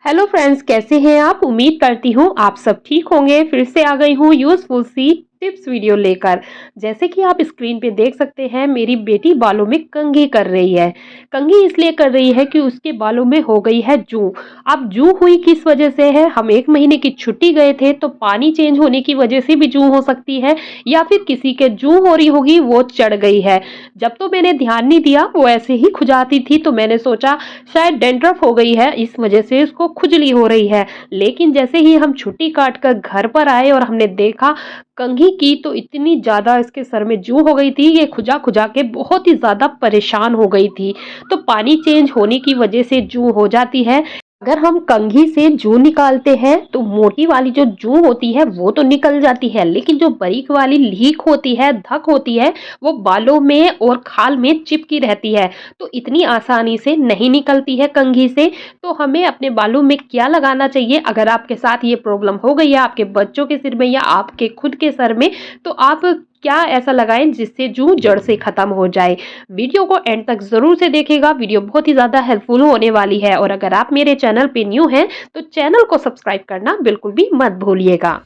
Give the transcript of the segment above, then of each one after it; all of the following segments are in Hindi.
हेलो फ्रेंड्स, कैसे हैं आप? उम्मीद करती हूँ आप सब ठीक होंगे। फिर से आ गई हूँ यूजफुल सी टिप्स वीडियो लेकर। जैसे कि आप स्क्रीन पे देख सकते हैं, मेरी बेटी बालों में कंघी कर रही है। कंघी इसलिए कर रही है कि उसके बालों में हो गई है जू। अब जू हुई किस वजह से है? हम 1 महीने की छुट्टी गए थे, तो पानी चेंज होने की वजह से भी जू हो सकती है, या फिर किसी के जू हो रही होगी, वो चढ़ गई है। जब तो मैंने ध्यान नहीं दिया, वो ऐसे ही खुजाती थी, तो मैंने सोचा शायद डेंड्रफ हो गई है, इस वजह से उसको खुजली हो रही है। लेकिन जैसे ही हम छुट्टी काट कर घर पर आए और हमने देखा कंघी की, तो इतनी ज़्यादा इसके सर में जू हो गई थी, ये खुजा खुजा के बहुत ही ज़्यादा परेशान हो गई थी। तो पानी चेंज होने की वजह से जू हो जाती है। अगर हम कंघी से जू निकालते हैं तो मोटी वाली जो जू होती है वो तो निकल जाती है, लेकिन जो बारीक वाली लीक होती है, धक होती है, वो बालों में और खाल में चिपकी रहती है। तो इतनी आसानी से नहीं निकलती है कंघी से। तो हमें अपने बालों में क्या लगाना चाहिए? अगर आपके साथ ये प्रॉब्लम हो गई है, आपके बच्चों के सिर में या आपके खुद के सर में, तो आप क्या ऐसा लगाएं जिससे जू जड़ से खत्म हो जाए। वीडियो को एंड तक जरूर से देखिएगा, वीडियो बहुत ही ज्यादा हेल्पफुल होने वाली है। और अगर आप मेरे चैनल पे न्यू हैं तो चैनल को सब्सक्राइब करना बिल्कुल भी मत भूलिएगा।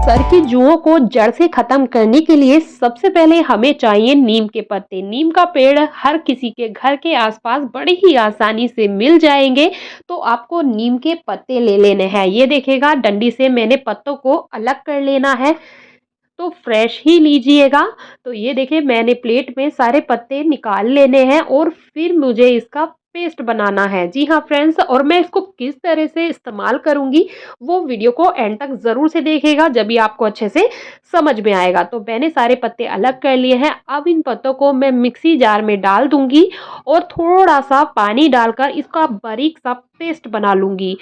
सर की जुओं को जड़ से खत्म करने के लिए सबसे पहले हमें चाहिए नीम के पत्ते। नीम का पेड़ हर किसी के घर के आसपास बड़ी ही आसानी से मिल जाएंगे। तो आपको नीम के पत्ते ले लेने हैं। ये देखिएगा, डंडी से मैंने पत्तों को अलग कर लेना है, तो फ्रेश ही लीजिएगा। तो ये देखिए, मैंने प्लेट में सारे पत्ते निकाल लेने हैं और फिर मुझे इसका पेस्ट बनाना है। जी हाँ फ्रेंड्स, और मैं इसको किस तरह से इस्तेमाल करूंगी वो वीडियो को एंड तक जरूर से देखिएगा, जब भी आपको अच्छे से समझ में आएगा। तो मैंने सारे पत्ते अलग कर लिए हैं। अब इन पत्तों को मैं मिक्सी जार में डाल दूंगी और थोड़ा सा पानी डालकर इसका बारीक सा पेस्ट बना लूंगी।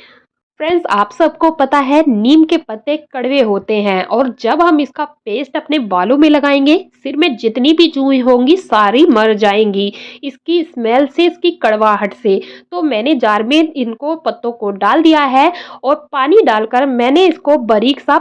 फ्रेंड्स, आप सबको पता है नीम के पत्ते कड़वे होते हैं, और जब हम इसका पेस्ट अपने बालों में लगाएंगे, सिर में जितनी भी जुएं होंगी सारी मर जाएंगी, इसकी स्मेल से, इसकी कड़वाहट से। तो मैंने जार में इनको पत्तों को डाल दिया है और पानी डालकर मैंने इसको बारीक सा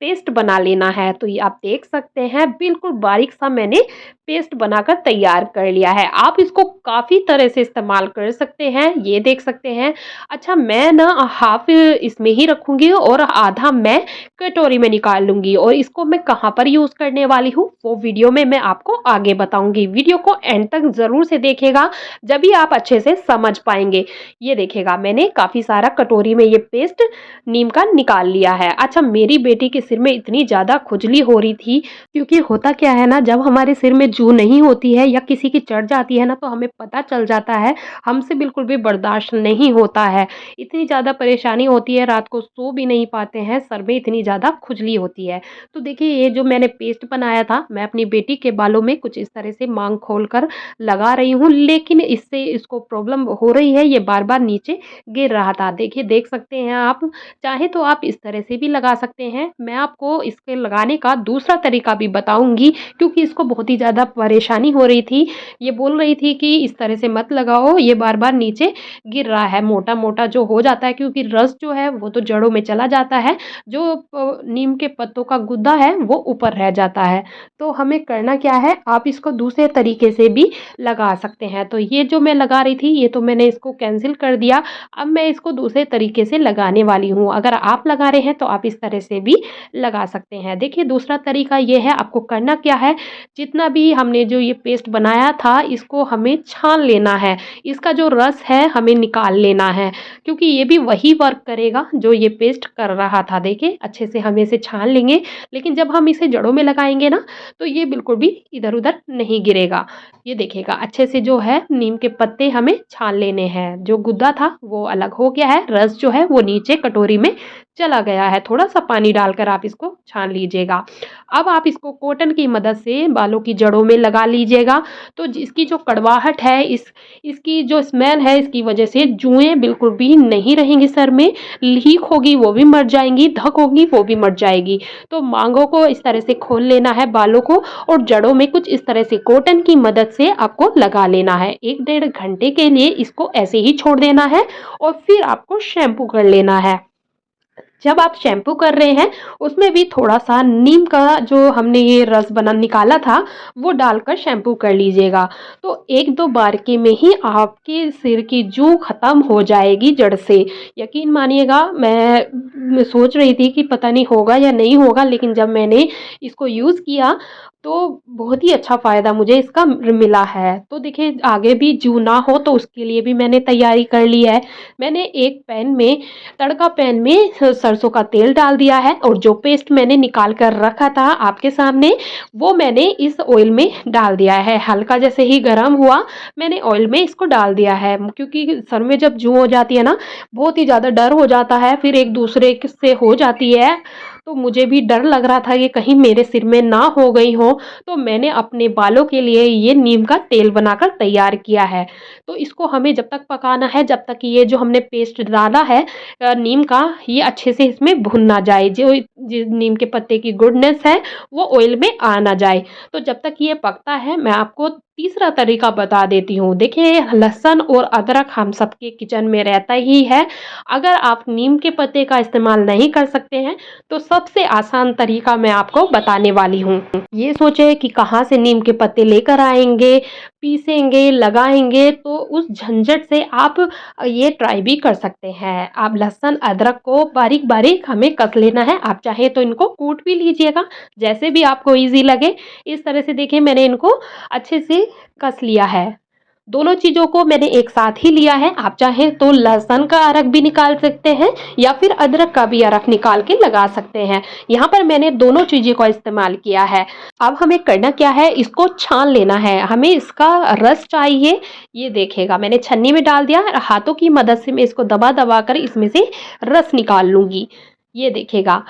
पेस्ट बना लेना है। तो ये आप देख सकते हैं, बिल्कुल बारीक सा मैंने पेस्ट बनाकर तैयार कर लिया है। आप इसको काफ़ी तरह से इस्तेमाल कर सकते हैं, ये देख सकते हैं। अच्छा, मैं ना हाफ इसमें ही रखूंगी और आधा मैं कटोरी में निकाल लूंगी, और इसको मैं कहाँ पर यूज़ करने वाली हूँ वो वीडियो में मैं आपको आगे बताऊंगी। वीडियो को एंड तक ज़रूर से देखिएगा, जब भी आप अच्छे से समझ पाएंगे। ये देखिएगा, मैंने काफ़ी सारा कटोरी में ये पेस्ट नीम का निकाल लिया है। अच्छा, मेरी बेटी के सिर में इतनी ज़्यादा खुजली हो रही थी, क्योंकि होता क्या है ना, जब हमारे सिर में जू नहीं होती है या किसी की चढ़ जाती है ना, तो हमें पता चल जाता है, हमसे बिल्कुल भी बर्दाश्त नहीं होता है। इतनी ज़्यादा परेशानी होती है, रात को सो भी नहीं पाते हैं, सर में इतनी ज़्यादा खुजली होती है। तो देखिए, ये जो मैंने पेस्ट बनाया था, मैं अपनी बेटी के बालों में कुछ इस तरह से मांग खोल कर लगा रही हूँ, लेकिन इससे इसको प्रॉब्लम हो रही है, ये बार बार नीचे गिर रहा था। देखिए, देख सकते हैं आप। चाहे तो आप इस तरह से भी लगा सकते हैं। मैं आपको इसके लगाने का दूसरा तरीका भी बताऊंगी, क्योंकि इसको बहुत ही ज़्यादा परेशानी हो रही थी। ये बोल रही थी कि इस तरह से मत लगाओ, ये बार बार नीचे गिर रहा है, मोटा मोटा जो हो जाता है, क्योंकि रस जो है वो तो जड़ों में चला जाता है, जो नीम के पत्तों का गुद्दा है वो ऊपर रह जाता है। तो हमें करना क्या है, आप इसको दूसरे तरीके से भी लगा सकते हैं। तो ये जो मैं लगा रही थी, ये तो मैंने इसको कैंसिल कर दिया। अब मैं इसको दूसरे तरीके से लगाने वाली हूँ। अगर आप लगा रहे हैं तो आप इस तरह से भी लगा सकते हैं। देखिए, दूसरा तरीका ये है, आपको करना क्या है, जितना भी हमने जो ये पेस्ट बनाया था, इसको हमें छान लेना है। इसका जो रस है हमें निकाल लेना है, क्योंकि ये भी वही वर्क करेगा जो ये पेस्ट कर रहा था। देखिए, अच्छे से हम इसे छान लेंगे, लेकिन जब हम इसे जड़ों में लगाएंगे ना, तो ये बिल्कुल भी इधर उधर नहीं गिरेगा। ये देखिएगा, अच्छे से जो है नीम के पत्ते हमें छान लेने हैं। जो गुद्दा था वो अलग हो गया है, रस जो है वो नीचे कटोरी में चला गया है। थोड़ा सा पानी डालकर आप इसको छान लीजिएगा। अब आप इसको कॉटन की मदद से बालों की जड़ों में लगा लीजिएगा। तो इसकी जो कड़वाहट है, इसकी जो स्मेल है, इसकी वजह से जुएं बिल्कुल भी नहीं रहेंगी सर में, लीक होगी वो भी मर जाएंगी, धक होगी वो भी मर जाएगी। तो मांगों को इस तरह से खोल लेना है बालों को, और जड़ों में कुछ इस तरह से कॉटन की मदद से आपको लगा लेना है। 1 डेढ़ घंटे के लिए इसको ऐसे ही छोड़ देना है, और फिर आपको शैम्पू कर लेना है। जब आप शैम्पू कर रहे हैं उसमें भी थोड़ा-सा नीम का जो हमने ये रस बना निकाला था वो डालकर शैम्पू कर लीजिएगा। तो 1-2 बार में ही आपके सिर की जूं ख़त्म हो जाएगी जड़ से। यकीन मानिएगा मैं सोच रही थी कि पता नहीं होगा या नहीं होगा, लेकिन जब मैंने इसको यूज़ किया तो बहुत ही अच्छा फ़ायदा मुझे इसका मिला है। तो देखिए आगे भी जूं ना हो तो उसके लिए भी मैंने तैयारी कर ली है। मैंने एक पैन में तड़का पैन में सरसों का तेल डाल दिया है और जो पेस्ट मैंने निकाल कर रखा था आपके सामने वो मैंने इस ऑयल में डाल दिया है। हल्का जैसे ही गर्म हुआ मैंने ऑयल में इसको डाल दिया है, क्योंकि सर में जब जूं हो जाती है ना बहुत ही ज़्यादा डर हो जाता है, फिर एक दूसरे से हो जाती है। तो मुझे भी डर लग रहा था कि कहीं मेरे सिर में ना हो गई हो, तो मैंने अपने बालों के लिए ये नीम का तेल बनाकर तैयार किया है। तो इसको हमें जब तक पकाना है जब तक ये जो हमने पेस्ट डाला है नीम का ये अच्छे से इसमें भुन ना जाए, जो नीम के पत्ते की गुडनेस है वो ऑयल में आ ना जाए। तो जब तक ये पकता है मैं आपको तीसरा तरीका बता देती हूँ। देखिए लहसुन और अदरक हम सबके किचन में रहता ही है। अगर आप नीम के पत्ते का इस्तेमाल नहीं कर सकते हैं तो सबसे आसान तरीका मैं आपको बताने वाली हूँ। ये सोचे कि कहाँ से नीम के पत्ते लेकर आएंगे, पीसेंगे, लगाएंगे, तो उस झंझट से आप ये ट्राई भी कर सकते हैं। आप लहसुन अदरक को बारीक बारीक हमें कस लेना है। आप चाहे तो इनको कूट भी लीजिएगा, जैसे भी आपको इजी लगे। इस तरह से देखिए मैंने इनको अच्छे से कस लिया है। दोनों चीज़ों को मैंने एक साथ ही लिया है। आप चाहें तो लहसुन का अरक भी निकाल सकते हैं या फिर अदरक का भी अरक निकाल के लगा सकते हैं। यहाँ पर मैंने दोनों चीज़ों का इस्तेमाल किया है। अब हमें करना क्या है, इसको छान लेना है। हमें इसका रस चाहिए। ये देखिएगा मैंने छन्नी में डाल दिया, हाथों की मदद से मैं इसको दबा दबा कर इसमें से रस निकाल लूँगी। ये देखिएगा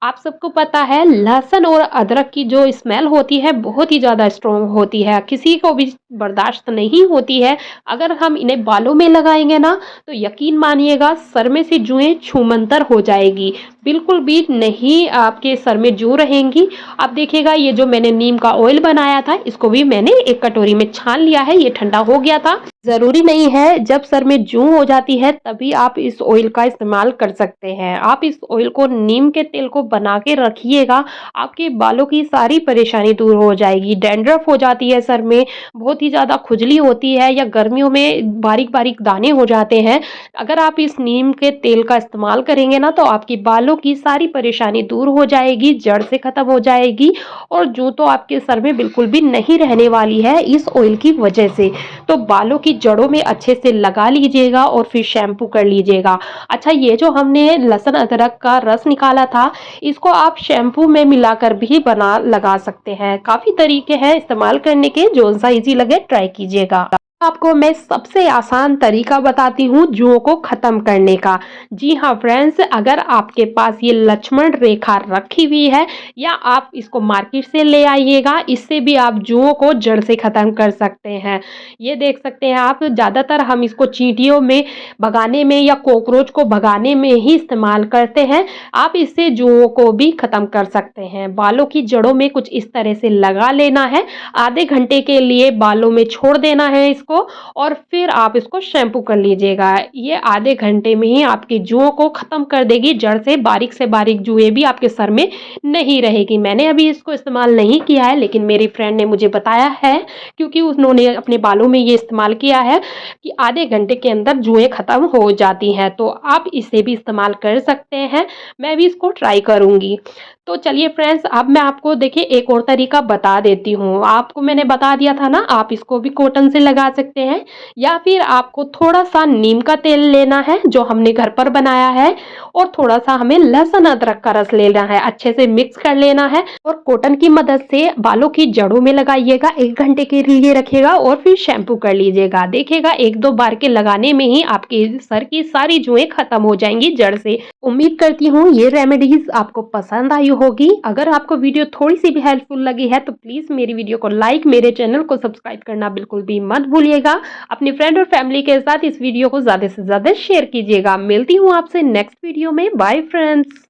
आप सबको पता है लहसुन और अदरक की जो स्मेल होती है बहुत ही ज़्यादा स्ट्रॉन्ग होती है, किसी को भी बर्दाश्त नहीं होती है। अगर हम इन्हें बालों में लगाएंगे ना तो यकीन मानिएगा सर में से जुएं छूमंतर हो जाएगी, बिल्कुल भी नहीं आपके सर में जू रहेंगी। आप देखिएगा ये जो मैंने नीम का ऑयल बनाया था इसको भी मैंने एक कटोरी में छान लिया है, ये ठंडा हो गया था। ज़रूरी नहीं है जब सर में जूं हो जाती है तभी आप इस ऑयल का इस्तेमाल कर सकते हैं। आप इस ऑयल को नीम के तेल को बना के रखिएगा, आपके बालों की सारी परेशानी दूर हो जाएगी। डैंड्रफ हो जाती है सर में, बहुत ही ज़्यादा खुजली होती है या गर्मियों में बारीक बारीक दाने हो जाते हैं। अगर आप इस नीम के तेल का इस्तेमाल करेंगे ना तो आपकी बालों की सारी परेशानी दूर हो जाएगी, जड़ से ख़त्म हो जाएगी और जूं तो आपके सर में बिल्कुल भी नहीं रहने वाली है इस ऑयल की वजह से। तो बालों की जड़ों में अच्छे से लगा लीजिएगा और फिर शैम्पू कर लीजिएगा। अच्छा ये जो हमने लहसुन अदरक का रस निकाला था इसको आप शैम्पू में मिलाकर भी बना लगा सकते हैं। काफ़ी तरीके हैं इस्तेमाल करने के, जो सा इजी लगे ट्राई कीजिएगा। आपको मैं सबसे आसान तरीका बताती हूँ जुओं को ख़त्म करने का। जी हाँ फ्रेंड्स, अगर आपके पास ये लक्ष्मण रेखा रखी हुई है या आप इसको मार्केट से ले आइएगा, इससे भी आप जुओं को जड़ से ख़त्म कर सकते हैं। ये देख सकते हैं आप, ज़्यादातर हम इसको चींटियों में भगाने में या कॉकरोच को भगाने में ही इस्तेमाल करते हैं। आप इससे जुओं को भी ख़त्म कर सकते हैं। बालों की जड़ों में कुछ इस तरह से लगा लेना है, आधे घंटे के लिए बालों में छोड़ देना है इसको और फिर आप इसको शैम्पू कर लीजिएगा। ये आधे घंटे में ही आपकी जुओं को ख़त्म कर देगी जड़ से बारीक जुएं भी आपके सर में नहीं रहेगी। मैंने अभी इसको इस्तेमाल नहीं किया है लेकिन मेरी फ्रेंड ने मुझे बताया है, क्योंकि उन्होंने अपने बालों में ये इस्तेमाल किया है कि आधे घंटे के अंदर जुएं ख़त्म हो जाती हैं। तो आप इसे भी इस्तेमाल कर सकते हैं, मैं भी इसको ट्राई करूँगी। तो चलिए फ्रेंड्स, अब मैं आपको देखिए एक और तरीका बता देती हूँ। आपको मैंने बता दिया था ना, आप इसको भी कॉटन से लगा सकते हैं या फिर आपको थोड़ा सा नीम का तेल लेना है जो हमने घर पर बनाया है और थोड़ा सा हमें लहसुन अदरक का रस लेना है, अच्छे से मिक्स कर लेना है और कॉटन की मदद से बालों की जड़ों में लगाइएगा। 1 घंटे के लिए रखिएगा और फिर शैम्पू कर लीजिएगा। देखिएगा 1-2 बार के लगाने में ही आपके सर की सारी जुएं खत्म हो जाएंगी जड़ से। उम्मीद करती हूँ ये रेमेडीज आपको पसंद आई होगी। अगर आपको वीडियो थोड़ी सी भी हेल्पफुल लगी है तो प्लीज मेरी वीडियो को लाइक, मेरे चैनल को सब्सक्राइब करना बिल्कुल भी मत भूलिएगा। अपनी फ्रेंड और फैमिली के साथ इस वीडियो को ज्यादा से ज्यादा शेयर कीजिएगा। मिलती हूँ आपसे नेक्स्ट वीडियो में। Bye friends.